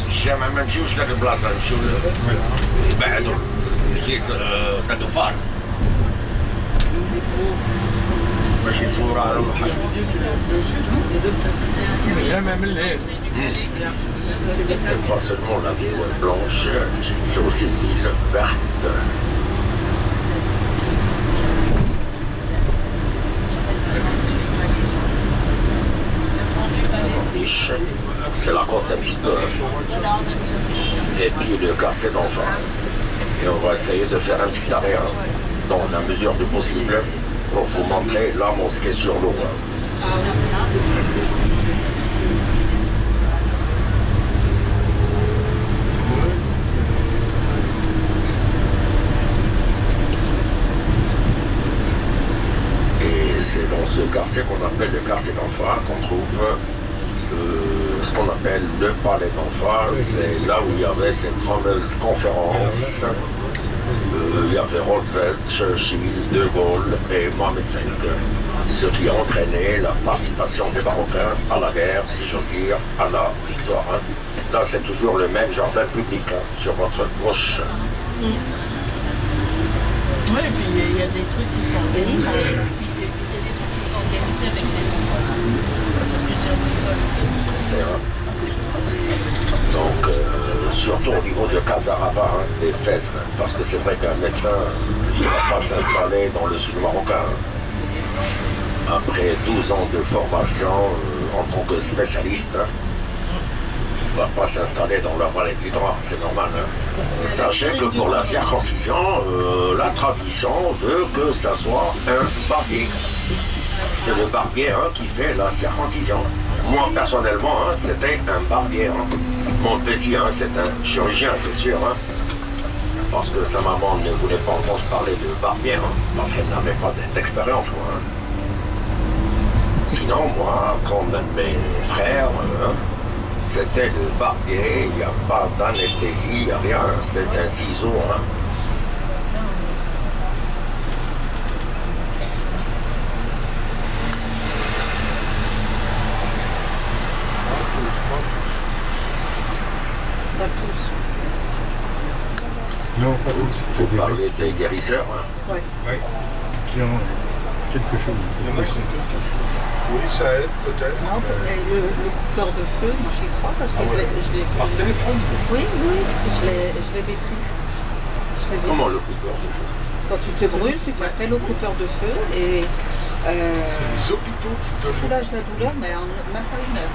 الشام ما نمشيوش لك البلاصه نمشيو نبعدوا جيت داك الفار باش يصوروا على البحر الجامع من الليل. C'est pas seulement la ville blanche, c'est aussi une ville verte. Riche, c'est la côte un petit peu. Et puis le quartier d'enfants. Et on va essayer de faire un petit arrêt dans la mesure du possible pour vous montrer la mosquée sur l'eau. C'est dans ce quartier qu'on appelle le quartier d'Anfa qu'on trouve ce qu'on appelle le palais d'Anfa. C'est là où il y avait cette fameuse conférence. Il y avait Roosevelt, Churchill, De Gaulle et Mohamed V, ce qui a entraîné la participation des Marocains à la guerre, si j'ose dire, à la victoire. Là, c'est toujours le même jardin public sur votre gauche. Oui, et puis il y a des trucs qui sont organisés. Avec les enfants de plusieurs écoles. Donc, surtout au niveau de Casaraba, des Fès, parce que c'est vrai qu'un médecin ne va pas s'installer dans le sud marocain. Après 12 ans de formation en tant que spécialiste, ne va pas s'installer dans la vallée du Droit, c'est normal. Sachez que pour la circoncision, la tradition veut que ça soit un barbier. C'est le barbier qui fait la circoncision. Moi, personnellement, c'était un barbier. Mon petit, c'est un chirurgien, c'est sûr. Parce que sa maman ne voulait pas entendre parler de barbier, parce qu'elle n'avait pas d'expérience. Sinon, moi, comme mes frères, c'était le barbier, il n'y a pas d'anesthésie, il n'y a rien, c'est un ciseau. Non, pas tous. Vous parlez des guérisseurs. Oui. Oui. Qui ont quelque chose. Oui, ça aide peut-être. Non, le coupeur de feu, moi j'y crois parce que je l'ai Par téléphone. Oui, je l'ai vécu. Comment le coupeur de feu? Quand il te brûle, tu fais appel au coupeur de feu et C'est les hôpitaux qui te font. soulage la douleur, mais en même pas une heure.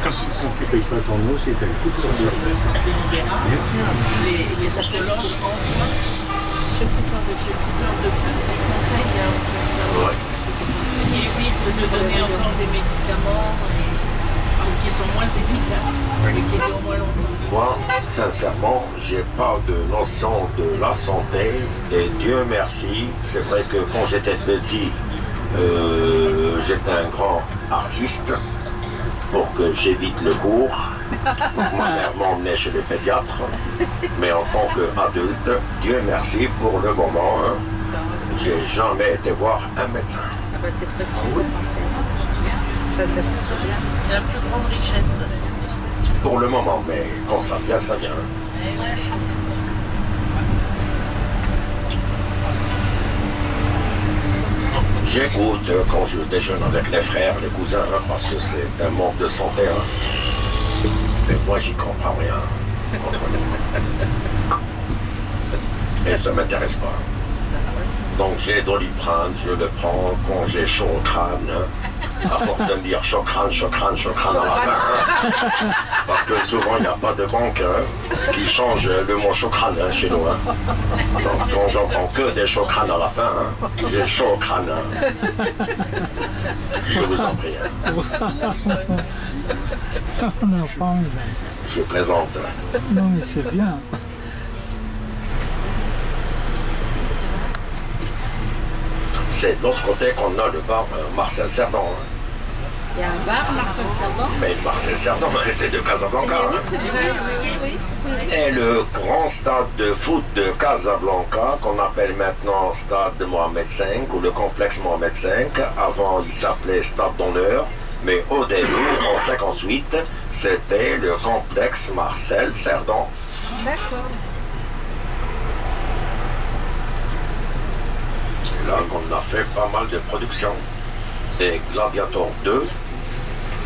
Quand tu ne payes pas ton eau, c'est un coup de Ça, ça Le santé libéral, Bien sûr. les appels chez coupeur de feu, des conseils à personne. Ouais. Ce qui évite de donner encore des médicaments qui sont moins efficaces et qui durent moins longtemps. Moi, sincèrement, j'ai pas de notion de la santé et Dieu merci, c'est vrai que quand j'étais petit, j'étais un grand artiste pour que j'évite le cours. Ma mère m'emmenait chez le pédiatre, mais en tant qu'adulte, Dieu merci pour le moment, j'ai jamais été voir un médecin. Ah bah c'est précieux la santé. Ça, c'est bien. C'est la plus grande richesse, la santé. Pour le moment, mais quand ça vient, ça vient. J'écoute quand je déjeune avec les frères, les cousins, parce que c'est un manque de santé. Mais moi, j'y comprends rien. Et ça m'intéresse pas. Donc j'ai Doliprane, je le prends quand j'ai chaud au crâne. À force de me dire chocrane à la fin. Parce que souvent, il n'y a pas de banque qui change le mot chocrane chez nous. Donc quand j'entends que des chocranes à la fin, j'ai chaud au crâne. Je vous en prie. On n'a pas envie. Je plaisante. Non, mais c'est bien. C'est de l'autre côté qu'on a le bar Marcel Cerdan. Il y a un bar, Marcel Cerdan. Mais Marcel Cerdan était de Casablanca. Oui, c'est vrai, oui. Et le grand stade de foot de Casablanca, qu'on appelle maintenant stade Mohamed V ou le complexe Mohamed V, avant il s'appelait stade d'honneur, Mais au début, en 58, c'était le complexe Marcel Cerdan. D'accord. Et là, on a fait pas mal de productions. Et Gladiator 2,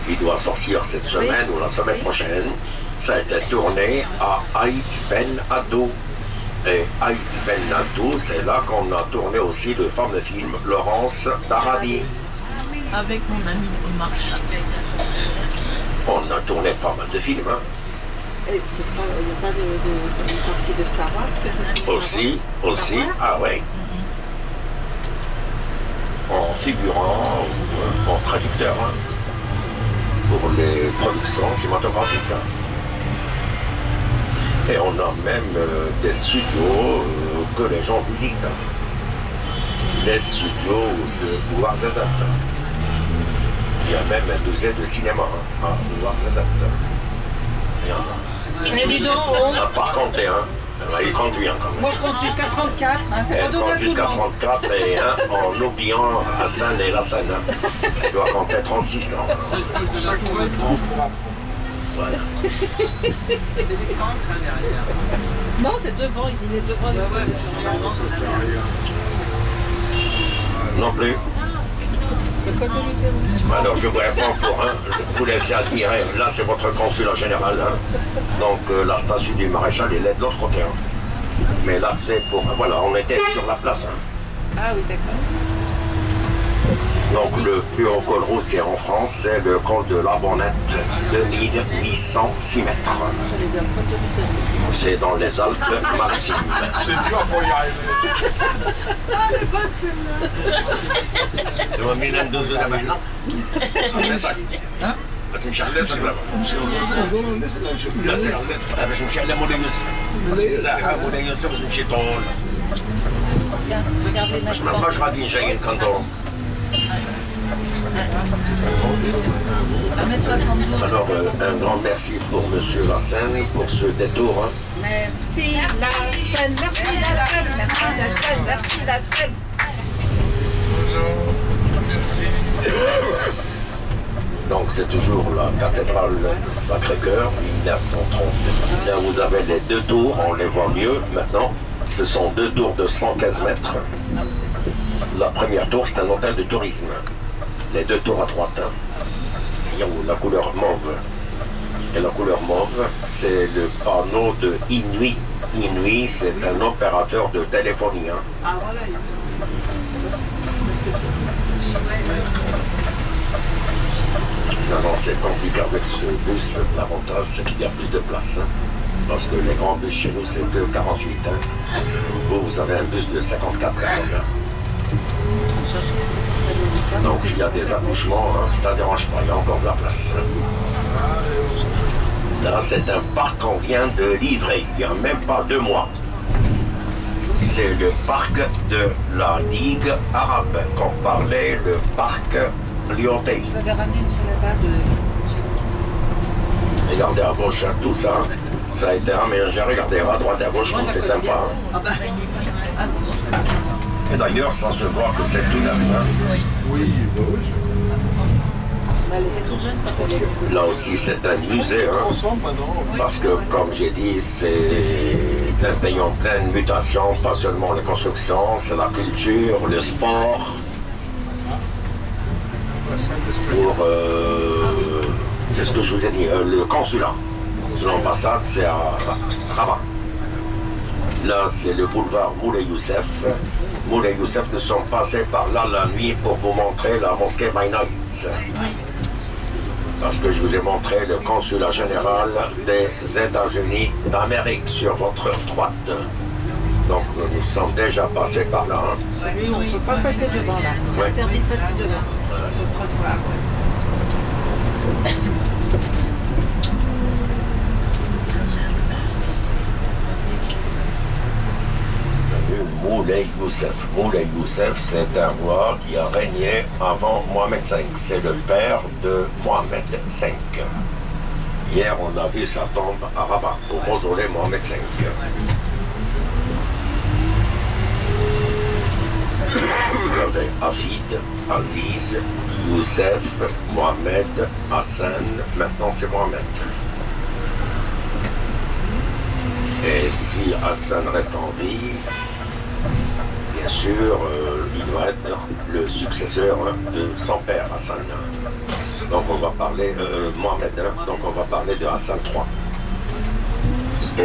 il doit sortir cette semaine ou la semaine prochaine. Ça a été tourné à Ait Ben Haddou. Et Ait Ben Haddou, c'est là qu'on a tourné aussi le fameux film Laurence d'Arabie. Avec mon ami Omar Chac. On a tourné pas mal de films. Hein. Il n'y a pas de partie de Star Wars que tu as Aussi, ah ouais. En figurant ou en traducteur hein, pour les productions cinématographiques. Hein. Et on a même des studios que les gens visitent. Hein. Les studios de Ouarzazate. Il y a même un musée de cinéma hein, à Ouarzazate. Il y en a. Et dis donc, oh. Par contre, hein, il conduit hein, quand même. Moi je compte jusqu'à 34, hein, c'est pas Elle donné à compte tout le jusqu'à monde. 34 et hein, en oubliant Hassan et la Seine. Hein. Elle doit compter 36 non. C'est pour ça qu'on est grand pour apprendre. Voilà. C'est l'écran derrière. Non, c'est devant, il dit les devant, il Ouais, Non, ça fait rien. Non plus. Le col de l'utérus. Alors je vous réponds pour un, je vous laisse admirer. Là c'est votre consulat général. Hein. Donc la statue du maréchal il est de l'autre côté. Hein. Mais là c'est pour. Voilà, on était sur la place. Hein. Ah oui, d'accord. Donc le plus haut col routier en France, c'est le col de la Bonnette, 2806 mètres. J'allais dire le col de l'utérus. C'est dans les Alpes-Maritimes. C'est dur pour y arriver. Ah, les bonnes celles-là. Tu vas mettre un deux heures là-bas, non? تمشي على اليسار لا اليسار باش نمشي على مولاي يوسف الساحه مولاي يوسف باش نمشي طول Regardez باش ما maintenant. نبقاش غاديين جايين كندورو. 1m72. Alors un grand merci pour monsieur Lassène pour ce détour. Hein. Merci la scène, merci la scène, merci la scène, merci la scène. Bonjour. Merci. Donc c'est toujours la cathédrale Sacré-Cœur, 1930. Là vous avez les deux tours, on les voit mieux maintenant. Ce sont deux tours de 115 mètres. La première tour c'est un hôtel de tourisme. Les deux tours à droite. Hein. La couleur mauve. Et la couleur mauve, c'est le panneau de Inouï. Inouï, c'est un opérateur de téléphonie. Hein. Ah, voilà. Non, c'est compliqué avec ce bus. L'avantage, c'est qu'il y a plus de place. Hein. Parce que les grands bus chez nous, c'est de 48. Hein. Vous avez un bus de 54 personnes. Hein. Donc s'il y a des accouchements, hein, ça ne dérange pas, il y a encore de la place. Là, c'est un parc qu'on vient de livrer, il n'y a même pas 2 mois. C'est le parc de la Ligue arabe qu'on parlait, le parc Lyoté. Je vais ramener une chalaba de Tunisie. Regardez à gauche, hein, tout ça, ça a été aménagé, regardez à droite et à gauche, je trouve que c'est sympa. Hein. Ah, bah, magnifique. Ah, Et d'ailleurs, ça se voit que c'est tout neuf. Hein. Oui, oui. Elle était toute jeune quand elle est venue. Là aussi, c'est un musée. Hein. Ensemble maintenant. Parce que, comme j'ai dit, c'est un pays en pleine mutation, pas seulement les constructions, c'est la culture, le sport. Pour, c'est ce que je vous ai dit, le consulat. L'ambassade, c'est à Rabat. Là, c'est le boulevard Moulay Youssef. Moulay Youssef, nous sommes passés par là la nuit pour vous montrer la mosquée Maïnaïtz. Parce que je vous ai montré le consulat général des États-Unis d'Amérique sur votre droite. Donc nous sommes déjà passés par là. Hein. Lui, on ne peut pas passer devant là. C'est Ouais. interdit de passer devant. sur le trottoir. Moulay Youssef. Moulay Youssef, c'est un roi qui a régné avant Mohamed V. C'est le père de Mohamed V. Hier, on a vu sa tombe à Rabat, au mausolée Mohamed V. Vous avez Hafid, Aziz, Youssef, Mohamed, Hassan, maintenant c'est Mohamed. Et si Hassan reste en vie, bien sûr, il doit être le successeur de son père, Hassan. Donc on va parler, Mohamed, donc on va parler de Hassan III.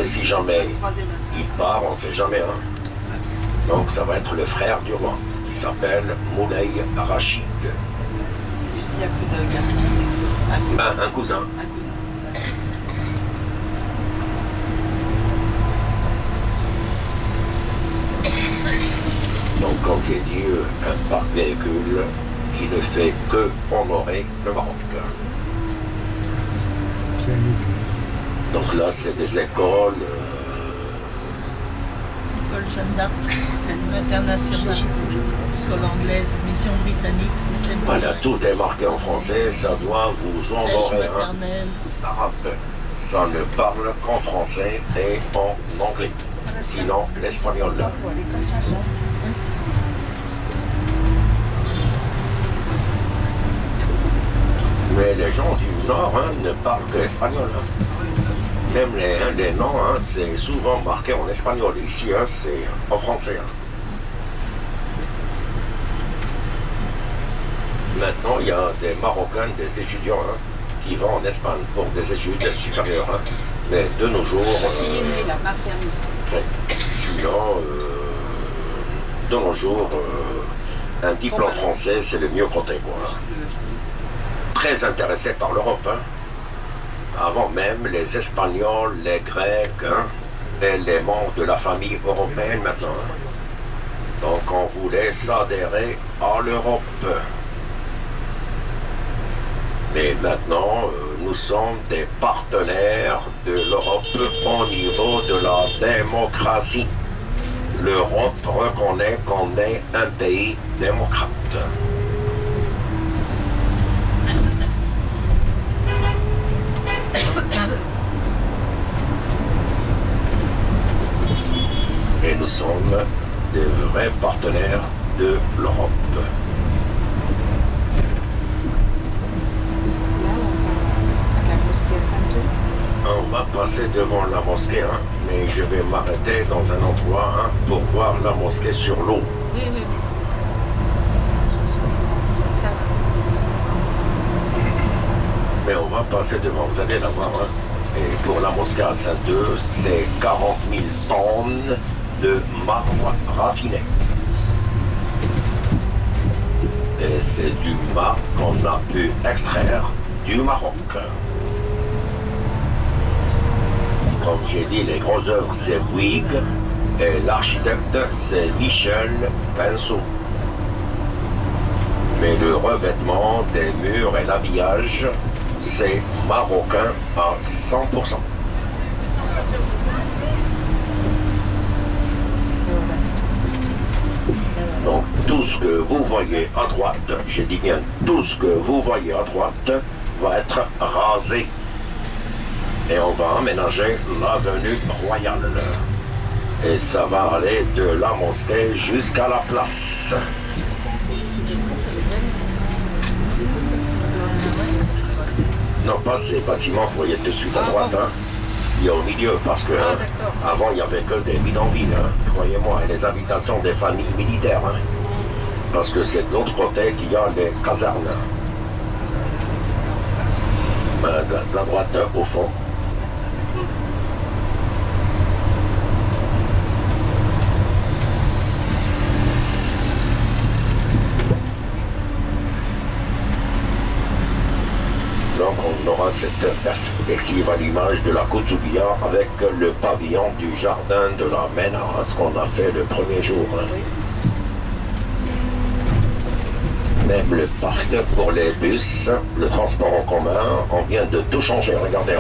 Et si jamais il part, on ne sait jamais, donc ça va être le frère du roi, qui s'appelle Moulay Rachid. Et s'il n'y a plus de garçons, c'est Un cousin. un cousin. Donc comme j'ai dit, un parc véhicule qui ne fait que honorer le Maroc. Donc là c'est des écoles École Jeanne d'Arc, internationale, école anglaise, mission britannique, système. voilà, tout est marqué en français, ça doit vous honorer. Crèche maternelle. L'arabe, ça ne parle qu'en français et en anglais. Sinon l'espagnol. Mais les gens du Nord ne parlent que l'espagnol. Même les noms, c'est souvent marqué en espagnol. Ici, c'est en français. Maintenant, il y a des Marocains, des étudiants qui vont en Espagne pour des études supérieures. Mais de nos jours... sinon, de nos jours, un diplôme français, c'est le mieux côté, quoi. Très intéressé par l'Europe. Avant même les Espagnols, les Grecs et les membres de la famille européenne maintenant. Donc on voulait s'adhérer à l'Europe. Mais maintenant, nous sommes des partenaires de l'Europe au niveau de la démocratie. L'Europe reconnaît qu'on est un pays démocrate. Et nous sommes des vrais partenaires de l'Europe. On va passer devant la mosquée, mais je vais m'arrêter dans un endroit pour voir la mosquée sur l'eau. Oui, oui, oui. Mais on va passer devant, vous allez la voir. Et pour la mosquée à Saint-II, c'est 40 000 tonnes de marbre raffiné. Et c'est du marbre qu'on a pu extraire du Maroc. Comme j'ai dit, les grosses œuvres, c'est Bouygues et l'architecte, c'est Michel Pinceau. Mais le revêtement des murs et l'habillage, c'est marocain à 100%. Donc tout ce que vous voyez à droite, je dis bien tout ce que vous voyez à droite, va être rasé. Et on va aménager l'avenue Royale. Et ça va aller de la mosquée jusqu'à la place. Non, pas ces bâtiments, vous voyez dessus à droite, ce qu'il y a au milieu, parce que avant il n'y avait que des bidonvilles, croyez-moi, et les habitations des familles militaires, parce que c'est de l'autre côté qu'il y a les casernes. De la droite, au fond. Donc on aura cette perspective à l'image de la Koutoubia avec le pavillon du jardin de la Ménara, ce qu'on a fait le premier jour. Même le parc pour les bus, le transport en commun, on vient de tout changer, regardez. De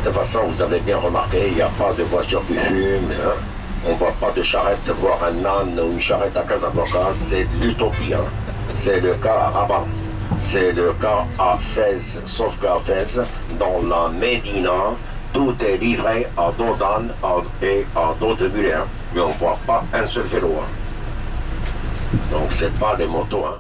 toute façon, vous avez bien remarqué, il n'y a pas de voiture qui fume, on ne voit pas de charrette, voir un âne ou une charrette à Casablanca, c'est de l'utopie. C'est le cas à Rabat. C'est le cas à Fès, sauf qu'à Fès, dans la Médina, tout est livré à dos d'âne et à dos de mulet, mais on ne voit pas un seul vélo. Donc c'est pas les motos.